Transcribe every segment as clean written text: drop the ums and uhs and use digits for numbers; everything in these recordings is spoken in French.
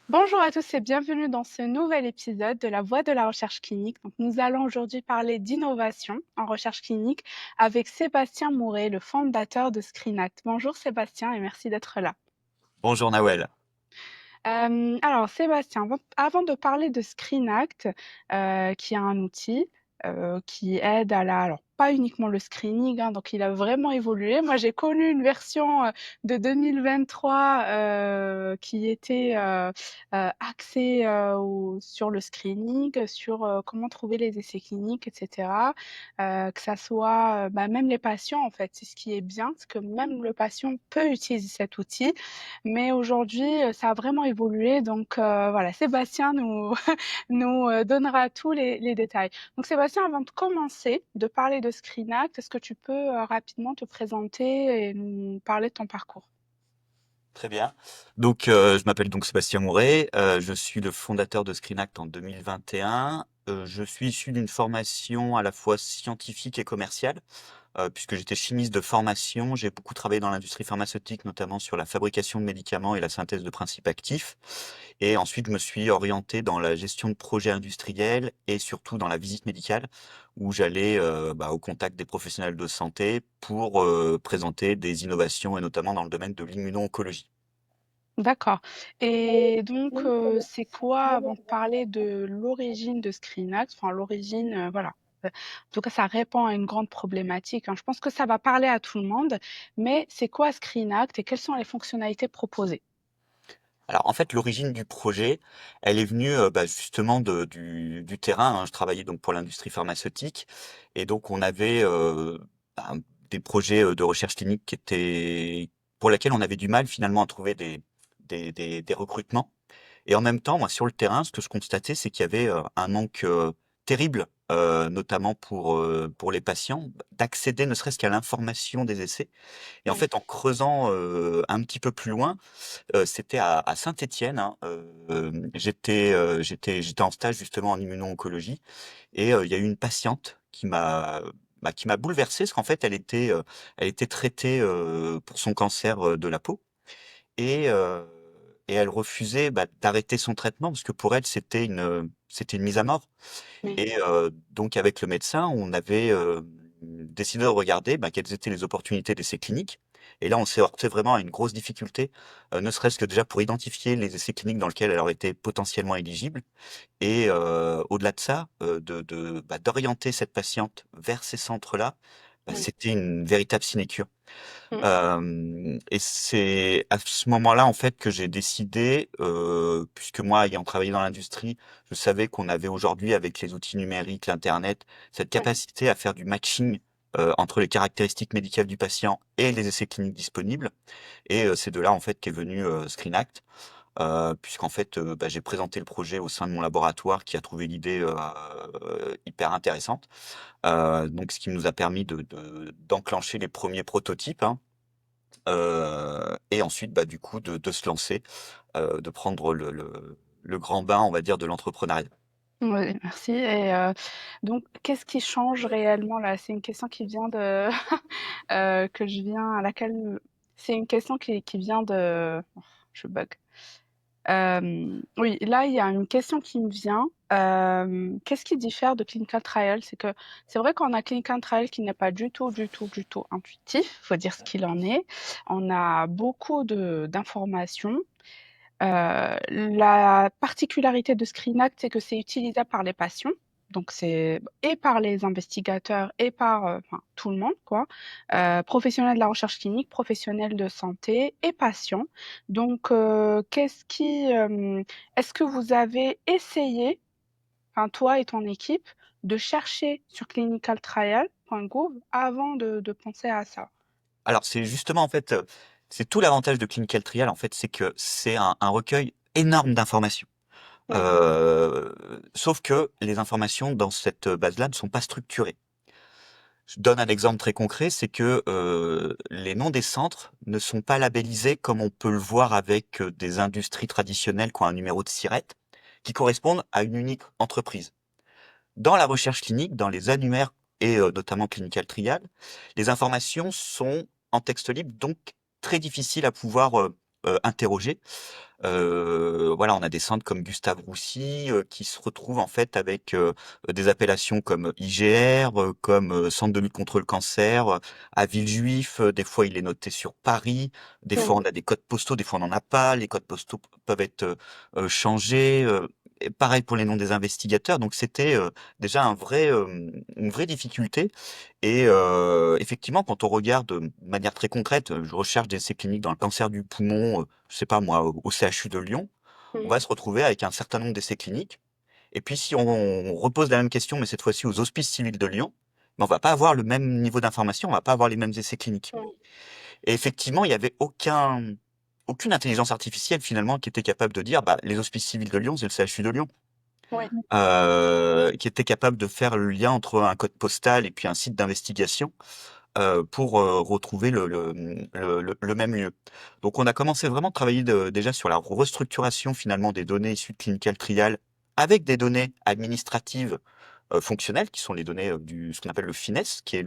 Bonjour à tous et bienvenue dans ce nouvel épisode de La Voix de la recherche clinique. Donc, nous allons aujourd'hui parler d'innovation en recherche clinique avec Sébastien Mouret, le fondateur de Screenact. Bonjour Sébastien et merci d'être là. Bonjour Nawel. Alors Sébastien, avant de parler de Screenact, qui est un outil qui aide à la... Alors, pas uniquement le screening, hein, donc il a vraiment évolué. Moi, j'ai connu une version de 2023 qui était axée sur le screening, sur comment trouver les essais cliniques, etc. Que ça soit même les patients, en fait, c'est ce qui est bien, c'est que même le patient peut utiliser cet outil. Mais aujourd'hui, ça a vraiment évolué. Donc voilà, Sébastien nous, nous donnera tous les détails. Donc Sébastien, avant de commencer de parler de Screenact, est-ce que tu peux rapidement te présenter et nous parler de ton parcours? Très bien. Je m'appelle donc Sébastien Mouret. Je suis le fondateur de Screenact en 2021. Je suis issu d'une formation à la fois scientifique et commerciale, puisque j'étais chimiste de formation. J'ai beaucoup travaillé dans l'industrie pharmaceutique, notamment sur la fabrication de médicaments et la synthèse de principes actifs. Et ensuite, je me suis orienté dans la gestion de projets industriels et surtout dans la visite médicale, où j'allais au contact des professionnels de santé pour présenter des innovations, et notamment dans le domaine de l'immuno-oncologie. D'accord. Et donc, c'est quoi, avant de parler de l'origine de Screenact, enfin l'origine, voilà. En tout cas, ça répond à une grande problématique, hein. Je pense que ça va parler à tout le monde, mais c'est quoi Screenact et quelles sont les fonctionnalités proposées? Alors en fait, l'origine du projet, elle est venue justement du terrain, hein. Je travaillais donc pour l'industrie pharmaceutique et donc on avait bah, des projets de recherche clinique qui étaient pour lesquels on avait du mal finalement à trouver des recrutements. Et en même temps, moi, sur le terrain, ce que je constatais, c'est qu'il y avait un manque terrible, notamment pour les patients, d'accéder ne serait-ce qu'à l'information des essais. Et en Oui. fait, en creusant un petit peu plus loin, c'était à Saint-Étienne, hein, j'étais en stage justement en immuno-oncologie et il y a eu une patiente qui m'a bouleversé parce qu'en fait, elle était traitée pour son cancer de la peau et heu et elle refusait, d'arrêter son traitement parce que pour elle, c'était une mise à mort Oui. et donc avec le médecin, on avait, décidé de regarder, quelles étaient les opportunités d'essais cliniques et là, on s'est heurté vraiment à une grosse difficulté, ne serait-ce que déjà pour identifier les essais cliniques dans lesquels elle aurait été potentiellement éligible et au-delà de ça, d'orienter cette patiente vers ces centres-là, Oui. c'était une véritable sinécure. Mm. Et c'est à ce moment-là, en fait, que j'ai décidé, puisque moi, ayant travaillé dans l'industrie, je savais qu'on avait aujourd'hui, avec les outils numériques, l'internet, cette Oui. capacité à faire du matching, entre les caractéristiques médicales du patient et les essais cliniques disponibles et c'est de là, en fait, qu'est venu, ScreenAct, puisqu'en fait, j'ai présenté le projet au sein de mon laboratoire qui a trouvé l'idée, hyper intéressante. Donc ce qui nous a permis d'enclencher les premiers prototypes, hein. Et ensuite, du coup, de se lancer, de prendre le grand bain, on va dire, de l'entrepreneuriat. Oui, merci. Et donc, qu'est-ce qui change réellement là? C'est une question qui vient de que je viens à laquelle c'est une question qui vient de oh, je bug. Oui, là, il y a une question qui me vient. Qu'est-ce qui diffère de clinical trial? C'est que c'est vrai qu'on a clinical trial qui n'est pas du tout intuitif. Il faut dire ce qu'il en est. On a beaucoup d'informations. La particularité de ScreenAct, c'est que c'est utilisable par les patients, donc c'est et par les investigateurs et par enfin, tout le monde, quoi. Professionnels de la recherche clinique, professionnels de santé et patients. Donc, est-ce que vous avez essayé, enfin toi et ton équipe, de chercher sur clinicaltrial.gouv avant de penser à ça? Alors, c'est justement, en fait, c'est tout l'avantage de Clinical Trial, en fait, c'est que c'est un recueil énorme d'informations. Oui, Sauf que les informations dans cette base-là ne sont pas structurées. Je donne un exemple très concret, c'est que, les noms des centres ne sont pas labellisés comme on peut le voir avec, des industries traditionnelles qui ont un numéro de SIRET, qui correspondent à une unique entreprise. Dans la recherche clinique, dans les annuaires et notamment Clinical Trial, les informations sont en texte libre, donc très difficiles à pouvoir, interroger. Voilà, on a des centres comme Gustave Roussy, qui se retrouvent en fait avec, des appellations comme IGR, comme, Centre de lutte contre le cancer, à Villejuif, des fois il est noté sur Paris, des fois Oui, on a des codes postaux, des fois on n'en a pas, les codes postaux peuvent être, changés, et pareil pour les noms des investigateurs, donc c'était, déjà une vraie difficulté et effectivement, quand on regarde, de manière très concrète, je recherche des essais cliniques dans le cancer du poumon, je sais pas moi, au CHU de Lyon, on oui, va se retrouver avec un certain nombre d'essais cliniques et puis si on repose la même question, mais cette fois-ci aux Hospices civils de Lyon, ben, on va pas avoir le même niveau d'information, on va pas avoir les mêmes essais cliniques oui, et effectivement, il y avait aucune intelligence artificielle finalement qui était capable de dire: «Bah, les Hospices civils de Lyon, c'est le CHU de Lyon», oui, qui était capable de faire le lien entre un code postal et puis un site d'investigation pour, retrouver le même lieu. Donc on a commencé vraiment à travailler déjà sur la restructuration finalement des données issues de Clinical Trial avec des données administratives, fonctionnelles qui sont les données, ce qu'on appelle le FINES, qui est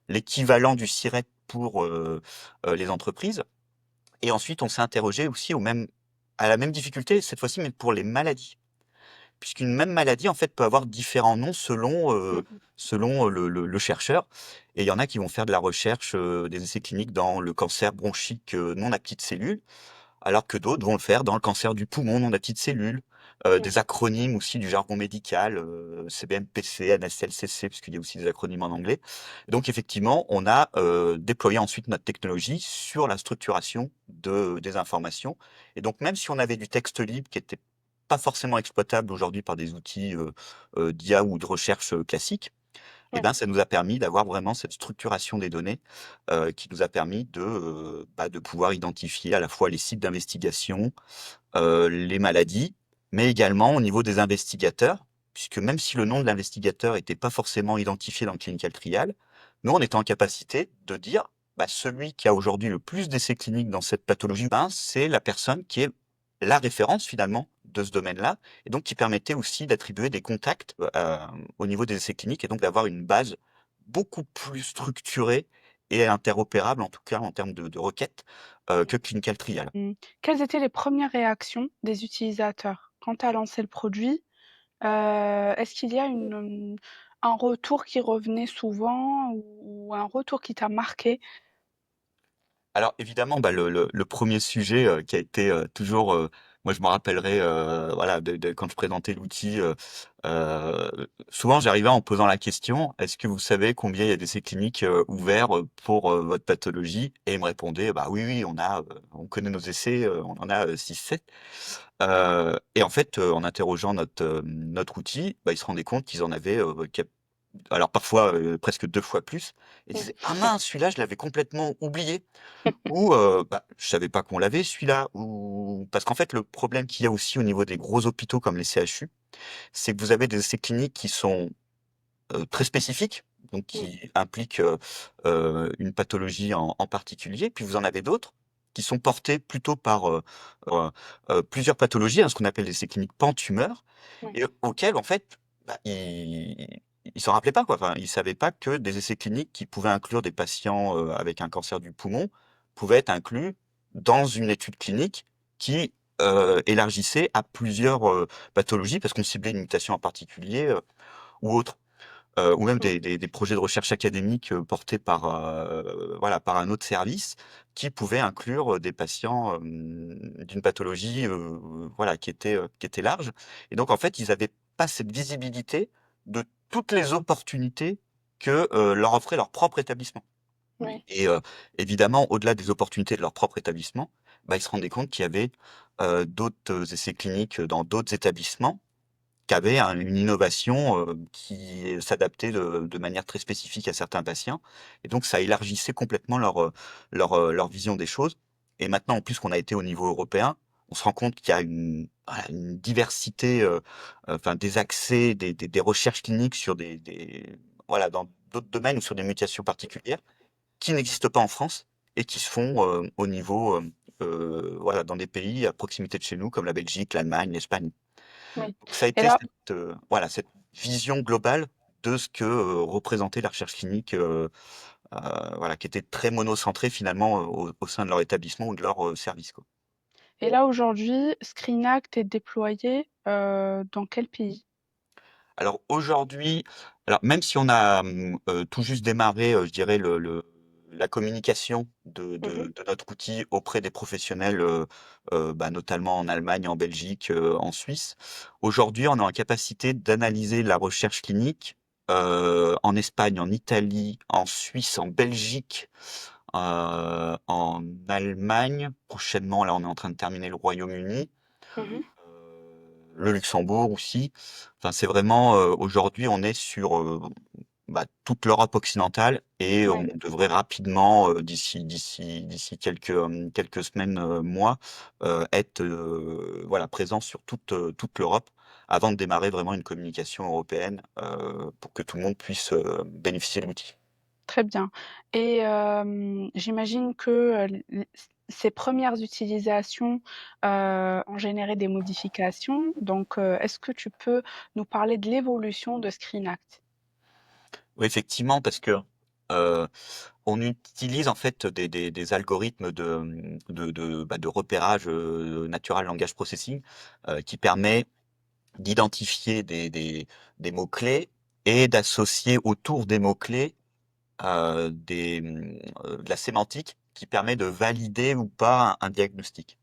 l'équivalent du SIRET pour, les entreprises et ensuite on s'est interrogé aussi à la même difficulté cette fois-ci, mais pour les maladies. Puisqu'une même maladie, en fait, peut avoir différents noms mhm, selon, le chercheur et il y en a qui vont faire de la recherche, des essais cliniques dans le cancer bronchique, non à petites cellules, alors que d'autres vont le faire dans le cancer du poumon non à petites cellules. oui, Des acronymes aussi du jargon médical, CBMPC, NSLCC, parce qu'il y a aussi des acronymes en anglais. Donc effectivement, on a, déployé ensuite notre technologie sur la structuration des informations et donc même si on avait du texte libre qui était pas forcément exploitable aujourd'hui par des outils, d'IA ou de recherche, classiques, et oui, ben, ça nous a permis d'avoir vraiment cette structuration des données, qui nous a permis de pouvoir identifier à la fois les sites d'investigation, les maladies, mais également au niveau des investigateurs, puisque même si le nom de l'investigateur était pas forcément identifié dans le clinical trial, nous, on était en capacité de dire: «Bah, celui qui a aujourd'hui le plus d'essais cliniques dans cette pathologie, ben, c'est la personne qui est la référence finalement de ce domaine-là» et donc qui permettait aussi d'attribuer des contacts, au niveau des essais cliniques et donc d'avoir une base beaucoup plus structurée et interopérable, en tout cas en termes de requêtes, que clinical trial. mmh. Quelles étaient les premières réactions des utilisateurs quand tu as lancé le produit? Est-ce qu'il y a un retour qui revenait souvent ou un retour qui t'a marqué? Alors évidemment, bah, le 1er sujet, qui a été, toujours, moi je me rappellerai, voilà, de quand je présentais l'outil, souvent j'arrivais en posant la question: «Est-ce que vous savez combien il y a d'essais cliniques, ouverts, pour, votre pathologie?» et ils me répondaient: «Bah oui, oui, on connaît nos essais, on en a, 6-7». Et en fait, en interrogeant notre outil, bah, ils se rendaient compte qu'ils en avaient, alors parfois, presque 2 fois plus et ils Mmh. disaient: «Ah mince, celui-là je l'avais complètement oublié». Ou, bah, je savais pas qu'on l'avait celui-là ou parce qu'en fait, le problème qu'il y a aussi au niveau des gros hôpitaux comme les CHU, c'est que vous avez des essais cliniques qui sont, très spécifiques, donc Mmh. qui impliquent, une pathologie en particulier. Puis vous en avez d'autres qui sont portés plutôt par, plusieurs pathologies, hein, ce qu'on appelle des essais cliniques pan-tumeurs Oui, et auxquels en fait, bah, ils s'en rappelaient pas, quoi. Enfin, ils savaient pas que des essais cliniques qui pouvaient inclure des patients, avec un cancer du poumon, pouvaient être inclus dans une étude clinique qui, élargissait à plusieurs, pathologies parce qu'on ciblait une mutation en particulier, ou autre. Ou même oui, des projets de recherche académique, portés par, voilà, par un autre service qui pouvaient inclure, des patients, d'une pathologie, voilà, qui était large et donc en fait, ils avaient pas cette visibilité de toutes les opportunités que, leur offrait leur propre établissement oui, et évidemment, au-delà des opportunités de leur propre établissement, bah, ils se rendaient compte qu'il y avait, d'autres essais cliniques, dans d'autres établissements qui avait une innovation, qui s'adaptait de manière très spécifique à certains patients et donc ça élargissait complètement leur vision des choses et maintenant, en plus qu'on a été au niveau européen, on se rend compte qu'il y a une diversité, enfin des accès, des recherches cliniques sur voilà, dans d'autres domaines ou sur des mutations particulières qui n'existent pas en France et qui se font, au niveau, voilà, dans des pays à proximité de chez nous comme la Belgique, l'Allemagne, l'Espagne. oui. Donc ça a Et été là, voilà, cette vision globale de ce que, représentait la recherche clinique, voilà, qui était très monocentrée finalement, au sein de leur établissement ou de leur, service, quoi. Et là, aujourd'hui, Screenact est déployé dans quel pays? Alors aujourd'hui, alors même si on a tout juste démarré, je dirais la communication Mhm, de notre outil auprès des professionnels, bah, notamment en Allemagne, en Belgique, en Suisse. Aujourd'hui, on est en capacité d'analyser la recherche clinique en Espagne, en Italie, en Suisse, en Belgique, en Allemagne. Prochainement, là, on est en train de terminer le Royaume-Uni, mhm. le Luxembourg aussi. Enfin, c'est vraiment aujourd'hui, on est sur bah, toute l'Europe occidentale et on Oui. devrait rapidement, d'ici quelques semaines, mois, être voilà, présent sur toute l'Europe avant de démarrer vraiment une communication européenne pour que tout le monde puisse bénéficier de l'outil. Très bien. Et j'imagine que ces premières utilisations ont généré des modifications. Donc, est-ce que tu peux nous parler de l'évolution de ScreenAct? Oui, effectivement, parce que euh, on utilise en fait des algorithmes de repérage natural language processing qui permet d'identifier des mots-clés et d'associer autour des mots-clés de la sémantique qui permet de valider ou pas un diagnostic.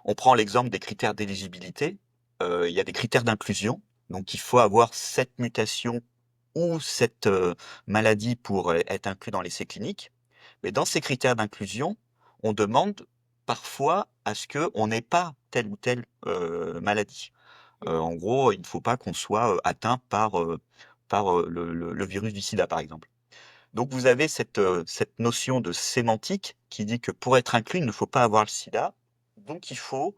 On prend l'exemple des critères d'éligibilité. Il y a des critères d'inclusion. Donc, il faut avoir cette mutation ou cette maladie pour être inclus dans l'essai clinique. Mais dans ces critères d'inclusion, on demande parfois à ce qu'on n'ait pas telle ou telle maladie. En gros, il ne faut pas qu'on soit atteint par le virus du sida, par exemple. Donc vous avez cette notion de sémantique qui dit que pour être inclus, il ne faut pas avoir le sida. Donc il faut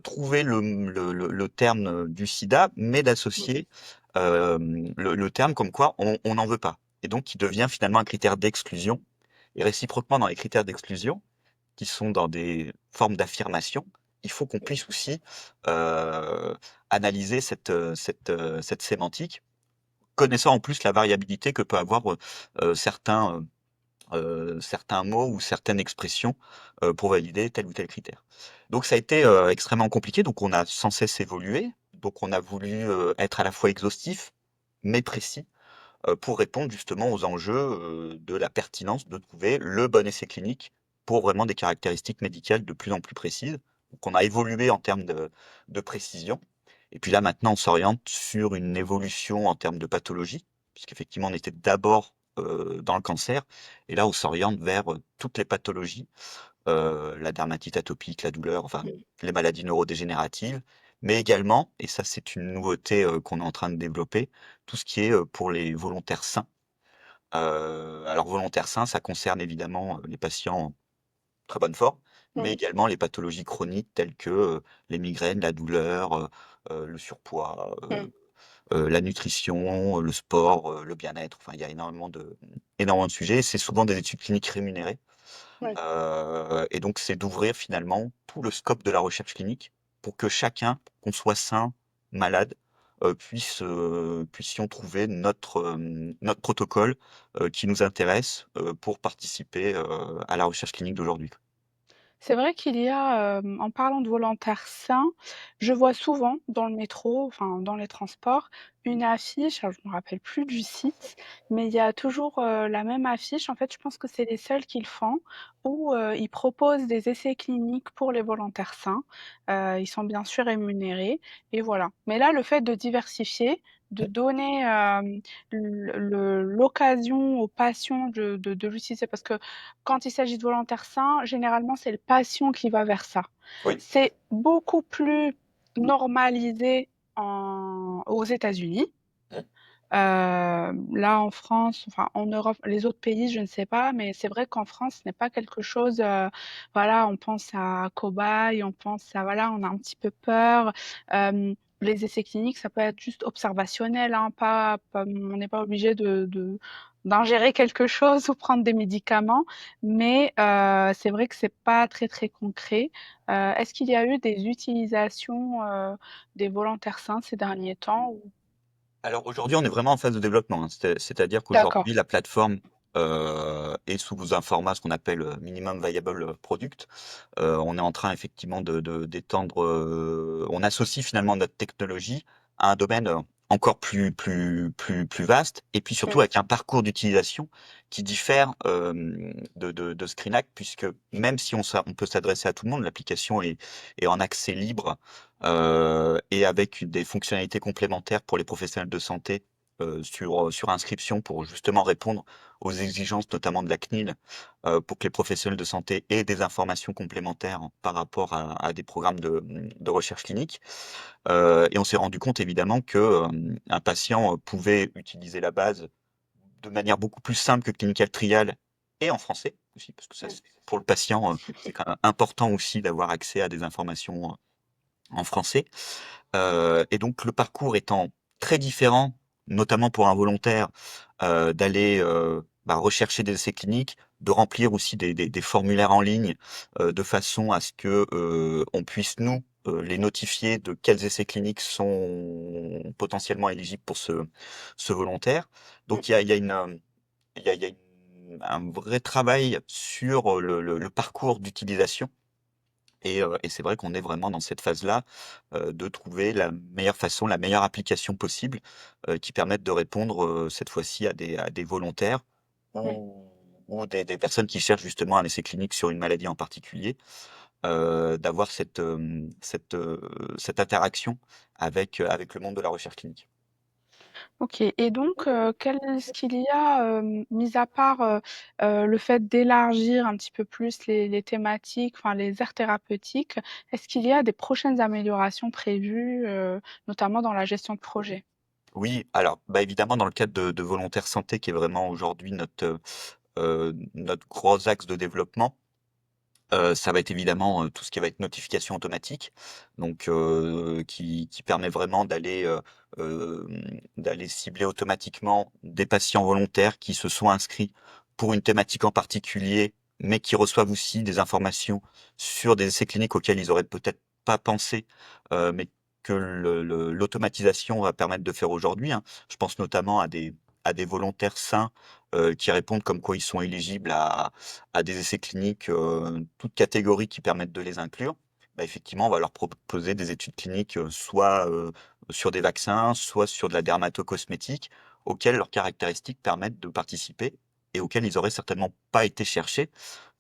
trouver le terme du sida, mais d'associer le terme comme quoi on n'en veut pas. Et donc qui devient finalement un critère d'exclusion. Et réciproquement, dans les critères d'exclusion, qui sont dans des formes d'affirmation, il faut qu'on puisse aussi euh, analyser cette sémantique, connaissant en plus la variabilité que peut avoir certains mots ou certaines expressions pour valider tel ou tel critère. Donc ça a été extrêmement compliqué, donc on a sans cesse évolué, donc on a voulu être à la fois exhaustif mais précis pour répondre justement aux enjeux de la pertinence de trouver le bon essai clinique pour vraiment des caractéristiques médicales de plus en plus précises. Donc on a évolué en termes de précision. Et puis là maintenant on s'oriente sur une évolution en termes de pathologie, puisqu'effectivement on était d'abord dans le cancer, et là on s'oriente vers toutes les pathologies, la dermatite atopique, la douleur, enfin les maladies neurodégénératives, mais également, et ça c'est une nouveauté qu'on est en train de développer, tout ce qui est pour les volontaires sains. Alors volontaires sains, ça concerne évidemment les patients en très bonne forme, mais Mhm. également les pathologies chroniques telles que les migraines, la douleur, le surpoids, la nutrition, le sport, le bien-être. Enfin, il y a énormément de sujets. C'est souvent des études cliniques rémunérées. Oui. Et donc, c'est d'ouvrir finalement tout le scope de la recherche clinique pour que chacun, qu'on soit sain, malade, puissions trouver notre protocole qui nous intéresse pour participer à la recherche clinique d'aujourd'hui. C'est vrai qu'il y a, en parlant de volontaires sains, je vois souvent dans le métro, enfin dans les transports, une affiche, alors je me rappelle plus du site, mais il y a toujours, la même affiche. En fait, je pense que c'est les seuls qui le font, où, ils proposent des essais cliniques pour les volontaires sains. Ils sont bien sûr rémunérés et voilà. Mais là, le fait de diversifier, de donner, l'occasion aux patients de l'utiliser parce que quand il s'agit de volontaires sains, généralement, c'est le patient qui va vers ça. Oui. C'est beaucoup plus normalisé aux États-Unis. Là, en France, enfin en Europe, les autres pays, je ne sais pas, mais c'est vrai qu'en France, ce n'est pas quelque chose. Voilà, on pense à cobaye, on pense à voilà, on a un petit peu peur. Les essais cliniques, ça peut être juste observationnel, hein, on n'est pas obligé d'ingérer quelque chose ou prendre des médicaments, mais c'est vrai que c'est pas très très concret. Est-ce qu'il y a eu des utilisations des volontaires sains ces derniers temps Alors aujourd'hui, on est vraiment en phase de développement, hein. C'est-à-dire D'accord. qu'aujourd'hui, la plateforme et sous un format, ce qu'on appelle minimum viable product. On est en train effectivement d'étendre. On associe finalement notre technologie à un domaine encore plus vaste, et puis surtout Oui, avec un parcours d'utilisation qui diffère de Screenact, puisque même si on peut s'adresser à tout le monde, l'application est en accès libre et avec des fonctionnalités complémentaires pour les professionnels de santé sur inscription pour justement répondre aux exigences notamment de la CNIL pour que les professionnels de santé aient des informations complémentaires par rapport à des programmes de recherche clinique. Et on s'est rendu compte évidemment que un patient pouvait utiliser la base de manière beaucoup plus simple que Clinical Trial et en français aussi, parce que ça, oui, pour le patient, c'est quand même important aussi d'avoir accès à des informations en français. Et donc le parcours étant très différent, notamment pour un volontaire, d'aller rechercher des essais cliniques, de remplir aussi des formulaires en ligne, de façon à ce que on puisse nous les notifier de quels essais cliniques sont potentiellement éligibles pour ce volontaire. mm, Donc il y a une il y a un vrai travail sur le parcours d'utilisation et c'est vrai qu'on est vraiment dans cette phase-là, de trouver la meilleure façon, la meilleure application possible, qui permette de répondre, cette fois-ci à des volontaires oui. ou des personnes qui cherchent justement un essai clinique sur une maladie en particulier, d'avoir cette interaction avec le monde de la recherche clinique. OK et donc qu'est-ce qu'il y a, mis à part, le fait d'élargir un petit peu plus les thématiques, enfin les aires thérapeutiques, est-ce qu'il y a des prochaines améliorations prévues, notamment dans la gestion de projet? Oui, alors, évidemment dans le cadre de Volontaires Santé qui est vraiment aujourd'hui notre gros axe de développement. Ça va être évidemment, tout ce qui va être notification automatique, donc qui permet vraiment d'aller cibler automatiquement des patients volontaires qui se sont inscrits pour une thématique en particulier, mais qui reçoivent aussi des informations sur des essais cliniques auxquels ils auraient peut-être pas pensé, mais que l'automatisation va permettre de faire aujourd'hui, hein. Je pense notamment à des volontaires sains, qui répondent comme quoi ils sont éligibles à des essais cliniques, toutes catégories qui permettent de les inclure, effectivement, on va leur proposer des études cliniques, soit, sur des vaccins, soit sur de la dermatocosmétique, auxquelles leurs caractéristiques permettent de participer et auxquelles ils auraient certainement pas été cherchés.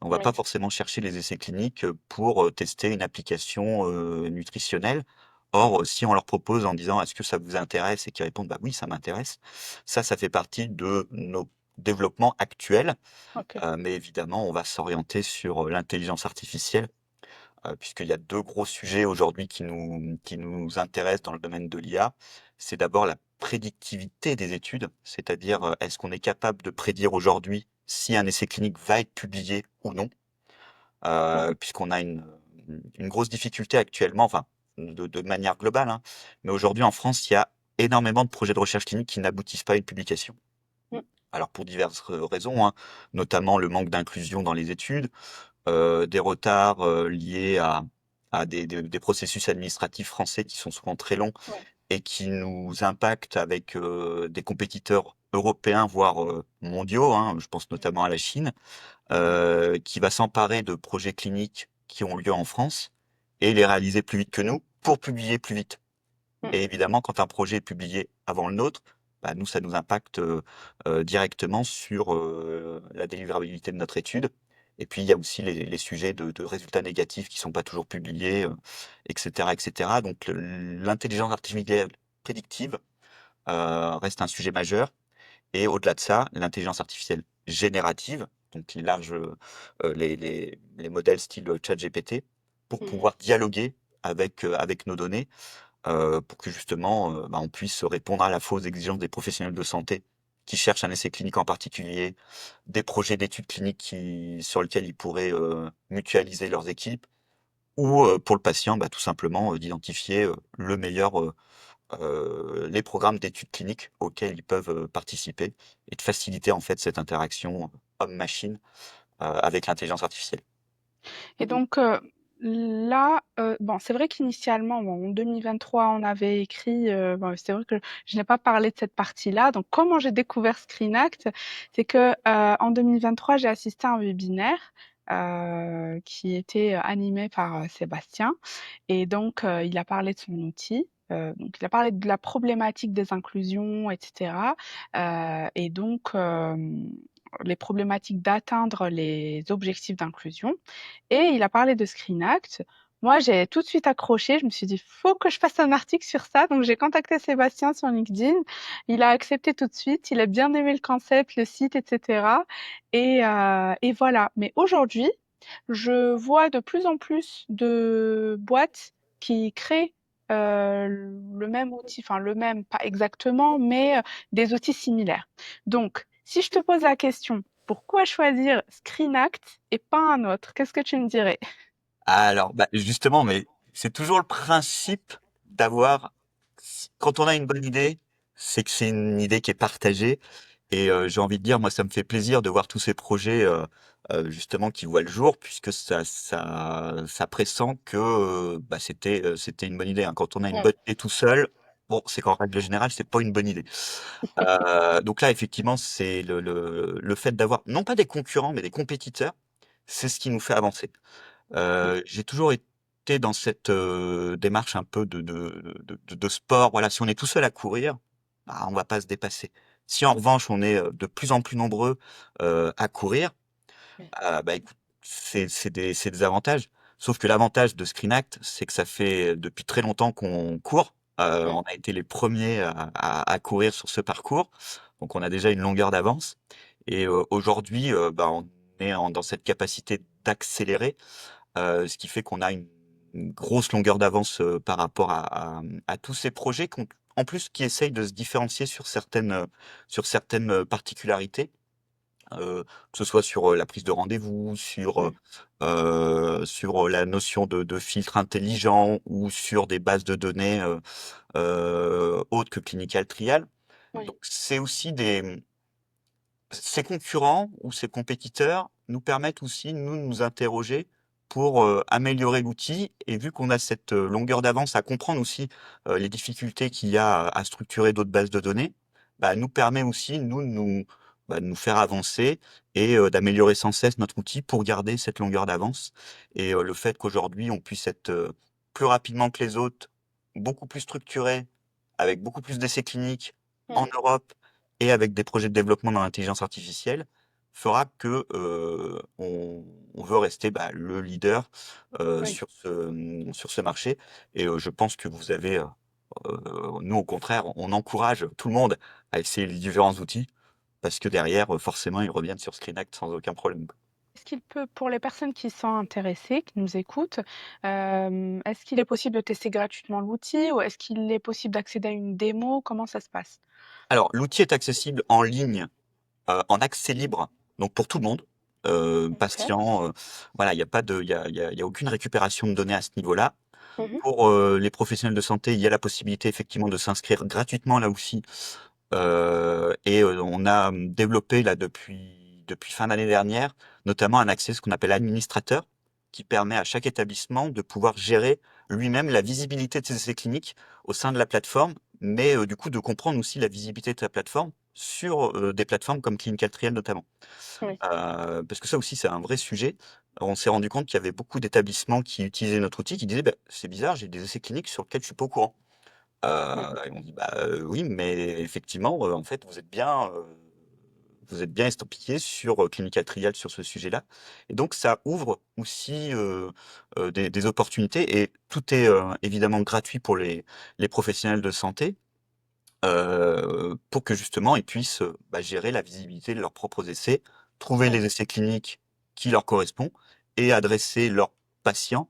On va pas Oui, forcément chercher les essais cliniques, pour, tester une application, nutritionnelle. Or, si on leur propose en disant: «Est-ce que ça vous intéresse?» et qu'ils répondent: «Bah oui, ça m'intéresse», ça fait partie de nos développements actuels. OK. Mais évidemment, on va s'orienter sur, l'intelligence artificielle, puisqu'il y a 2 gros sujets aujourd'hui qui nous intéressent dans le domaine de l'IA. C'est d'abord la prédictivité des études, c'est-à-dire, est-ce qu'on est capable de prédire aujourd'hui si un essai clinique va être publié ou non? Mmh. Puisqu'on a une grosse difficulté actuellement, enfin, de manière globale, hein, mais aujourd'hui en France, il y a énormément de projets de recherche clinique qui n'aboutissent pas à une publication. Mmh. Alors pour diverses raisons, hein, notamment le manque d'inclusion dans les études, des retards, liés à des processus administratifs français qui sont souvent très longs Ouais. et qui nous impactent avec, des compétiteurs européens, voire, mondiaux, hein. Je pense notamment à la Chine, qui va s'emparer de projets cliniques qui ont lieu en France et les réaliser plus vite que nous pour publier plus vite. Mmh. Et évidemment, quand un projet est publié avant le nôtre, nous, ça nous impacte, directement sur, la délivrabilité de notre étude. Et puis, il y a aussi les sujets de résultats négatifs qui sont pas toujours publiés, et cetera, et cetera. Donc l'intelligence artificielle prédictive, reste un sujet majeur et au-delà de ça, l'intelligence artificielle générative, donc qui large, les modèles style, ChatGPT, pour Mmh. pouvoir dialoguer avec nos données, pour que justement, on puisse répondre à la fois aux exigences des professionnels de santé qui cherchent un essai clinique en particulier, des projets d'études cliniques sur lesquels ils pourraient, mutualiser leurs équipes ou, pour le patient, tout simplement, d'identifier, les programmes d'études cliniques auxquels ils peuvent, participer et de faciliter en fait cette interaction homme-machine, avec l'intelligence artificielle. Et donc, Là, bon, c'est vrai qu'initialement, bon, en 2023, on avait écrit, bon, c'est vrai que je n'ai pas parlé de cette partie-là. Donc, comment j'ai découvert Screenact? C'est que en 2023, j'ai assisté à un webinaire qui était animé par Sébastien. Et donc, il a parlé de son outil. Donc, il a parlé de la problématique des inclusions, etc. Et donc, les problématiques d'atteindre les objectifs d'inclusion. Et il a parlé de Screen Act. Moi, j'ai tout de suite accroché. Je me suis dit, faut que je fasse un article sur ça. Donc, j'ai contacté Sébastien sur LinkedIn. Il a accepté tout de suite. Il a bien aimé le concept, le site, etc. Et voilà. Mais aujourd'hui, je vois de plus en plus de boîtes qui créent le même outil, enfin le même, pas exactement, mais des outils similaires. Donc, si je te pose la question, pourquoi choisir ScreenAct et pas un autre? Qu'est-ce que tu me dirais? Alors, bah, justement, mais c'est toujours le principe d'avoir, quand on a une bonne idée, c'est que c'est une idée qui est partagée. Et j'ai envie de dire, moi, ça me fait plaisir de voir tous ces projets justement qui voient le jour, puisque ça pressent que bah, c'était une bonne idée, hein. Quand on a une Ouais, bonne idée tout seul, bon, c'est qu'en règle générale, c'est pas une bonne idée. Donc là, effectivement, c'est le fait d'avoir non pas des concurrents, mais des compétiteurs, c'est ce qui nous fait avancer. ouais, J'ai toujours été dans cette, démarche un peu de sport. Voilà, si on est tout seul à courir, bah, on va pas se dépasser. Si en revanche on est, de plus en plus nombreux, à courir, ouais, bah, écoute, c'est des avantages. Sauf que l'avantage de Screen Act, c'est que ça fait depuis très longtemps qu'on court. ouais, On a été les premiers à courir sur ce parcours, donc on a déjà une longueur d'avance et aujourd'hui, bah, on est dans cette capacité d'accélérer. Ce qui fait qu'on a une grosse longueur d'avance, par rapport à tous ces projets en plus, qui essayent de se différencier sur certaines particularités, que ce soit sur, la prise de rendez-vous, ouais, sur la notion de filtre intelligent ou sur des bases de données, autres que Clinical Trial. ouais, Donc c'est aussi ces concurrents ou ces compétiteurs nous permettent aussi, nous, de nous interroger pour améliorer l'outil. Et vu qu'on a cette longueur d'avance à comprendre aussi les difficultés qu'il y a à structurer d'autres bases de données, bah, nous permet aussi, nous, de nous faire avancer et d'améliorer sans cesse notre outil pour garder cette longueur d'avance. Et le fait qu'aujourd'hui, on puisse être plus rapidement que les autres, beaucoup plus structuré, avec beaucoup plus d'essais cliniques en ouais, Europe et avec des projets de développement dans l'intelligence artificielle, fera que on veut rester bah, le leader ouais. sur ce marché. Et je pense que vous avez, nous au contraire, on encourage tout le monde à essayer les différents outils parce que derrière, forcément, ils reviennent sur Screenact sans aucun problème. Est-ce qu'il peut, pour les personnes qui sont intéressées, qui nous écoutent, est-ce qu'il est possible de tester gratuitement l'outil ou est-ce qu'il est possible d'accéder à une démo? Comment ça se passe? Alors, l'outil est accessible en ligne, en accès libre, donc pour tout le monde, Ok. patients, voilà, il y a pas de, il y a aucune récupération de données à ce niveau-là. Mhm. Pour les professionnels de santé, il y a la possibilité effectivement de s'inscrire gratuitement là aussi. Et on a développé là depuis fin d'année dernière, notamment un accès, ce qu'on appelle administrateur, qui permet à chaque établissement de pouvoir gérer lui-même la visibilité de ses essais cliniques au sein de la plateforme, mais du coup de comprendre aussi la visibilité de sa plateforme sur des plateformes comme Clinical Trial notamment. Oui. Parce que ça aussi, c'est un vrai sujet. On s'est rendu compte qu'il y avait beaucoup d'établissements qui utilisaient notre outil, qui disaient: «Bah, c'est bizarre, j'ai des essais cliniques sur lesquels je suis pas au courant». Mhm. Et on dit: «Bah, oui, mais effectivement, en fait, vous êtes bien estampillé sur, Clinical Trial sur ce sujet-là». Et donc ça ouvre aussi, des opportunités et tout est, évidemment gratuit pour les professionnels de santé, pour que justement ils puissent, bah, gérer la visibilité de leurs propres essais, trouver Oui. les essais cliniques qui leur correspondent et adresser leurs patients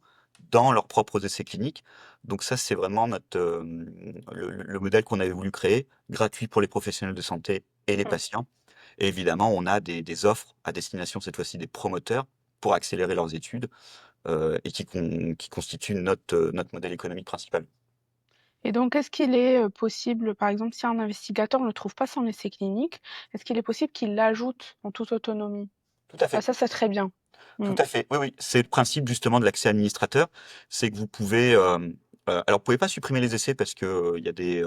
dans leurs propres essais cliniques. Donc ça, c'est vraiment le modèle qu'on avait voulu créer, gratuit pour les professionnels de santé et les Oui. patients. Et évidemment, on a des offres à destination, cette fois-ci, des promoteurs pour accélérer leurs études, et qui constituent notre modèle économique principal. Et donc, est-ce qu'il est possible, par exemple, si un investigateur ne trouve pas son essai clinique, est-ce qu'il est possible qu'il l'ajoute en toute autonomie? tout à Ah, fait. ça, c'est très bien. Tout Mm. à fait. Oui, oui. C'est le principe justement de l'accès administrateur. C'est que vous pouvez, alors vous pouvez pas supprimer les essais parce que il y a des,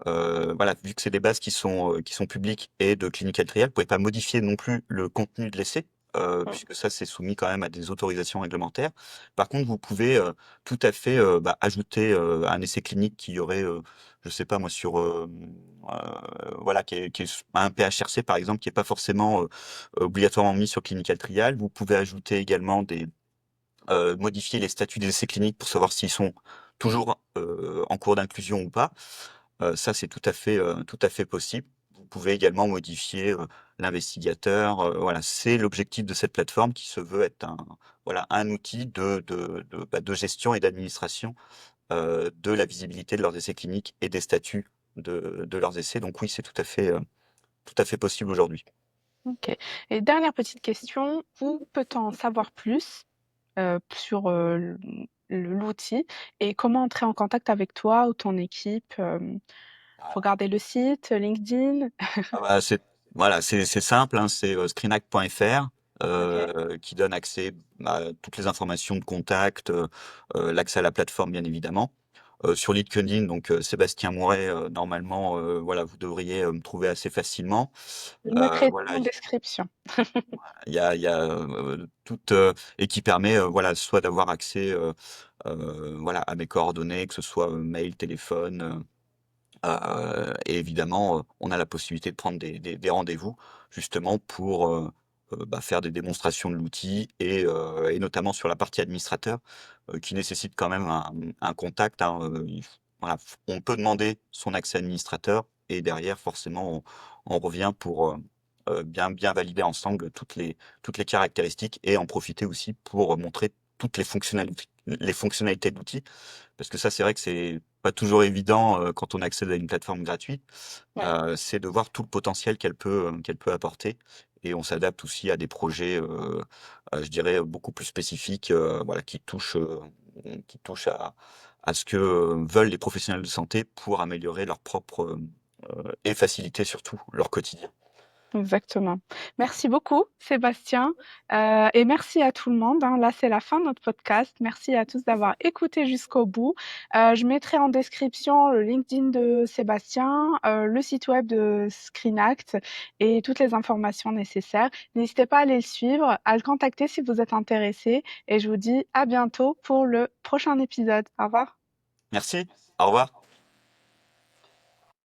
voilà, vu que c'est des bases qui sont publiques et de clinical trial, vous pouvez pas modifier non plus le contenu de l'essai. Mm. Puisque ça c'est soumis quand même à des autorisations réglementaires. Par contre, vous pouvez tout à fait bah, ajouter un essai clinique qui aurait, je sais pas moi, sur voilà, qui est un PHRC par exemple, qui est pas forcément obligatoirement mis sur clinical trial. Vous pouvez ajouter également modifier les statuts des essais cliniques pour savoir s'ils sont toujours en cours d'inclusion ou pas. Ça, c'est tout à fait possible. Vous pouvez également modifier l'investigateur. Voilà, c'est l'objectif de cette plateforme qui se veut être voilà, un outil de gestion et d'administration de la visibilité de leurs essais cliniques et des statuts de leurs essais. Donc oui, c'est tout à fait possible aujourd'hui. Ok. Et dernière petite question, où peut-on en savoir plus sur l'outil et comment entrer en contact avec toi ou ton équipe? Faut regarder le site, LinkedIn. Ah bah, voilà, c'est simple, hein, c'est screenact.fr Ok. qui donne accès à toutes les informations de contact, l'accès à la plateforme bien évidemment. Sur LinkedIn, donc Sébastien Mouret, normalement, voilà, vous devriez me trouver assez facilement. Je mettrai tout Voilà, en description. il y a tout et qui permet, voilà, soit d'avoir accès, voilà, à mes coordonnées, que ce soit mail, téléphone. Et évidemment, on a la possibilité de prendre des rendez-vous justement pour, bah, faire des démonstrations de l'outil et notamment sur la partie administrateur, qui nécessite quand même un contact, hein, voilà, on peut demander son accès administrateur et derrière forcément on revient pour, bien valider ensemble toutes les caractéristiques et en profiter aussi pour montrer toutes les fonctionnalités de l'outil. Parce que ça, c'est vrai que c'est pas toujours évident, quand on accède à une plateforme gratuite, Ouais. c'est de voir tout le potentiel qu'elle peut apporter et on s'adapte aussi à des projets, je dirais, beaucoup plus spécifiques, voilà, qui touchent à ce que veulent les professionnels de santé pour améliorer leur propre, et faciliter surtout leur quotidien. Exactement. Merci beaucoup, Sébastien. Et merci à tout le monde, hein. Là, c'est la fin de notre podcast. Merci à tous d'avoir écouté jusqu'au bout. Je mettrai en description le LinkedIn de Sébastien, le site web de ScreenAct et toutes les informations nécessaires. N'hésitez pas à aller le suivre, à le contacter si vous êtes intéressé. Et je vous dis à bientôt pour le prochain épisode. Au revoir. Merci, au revoir.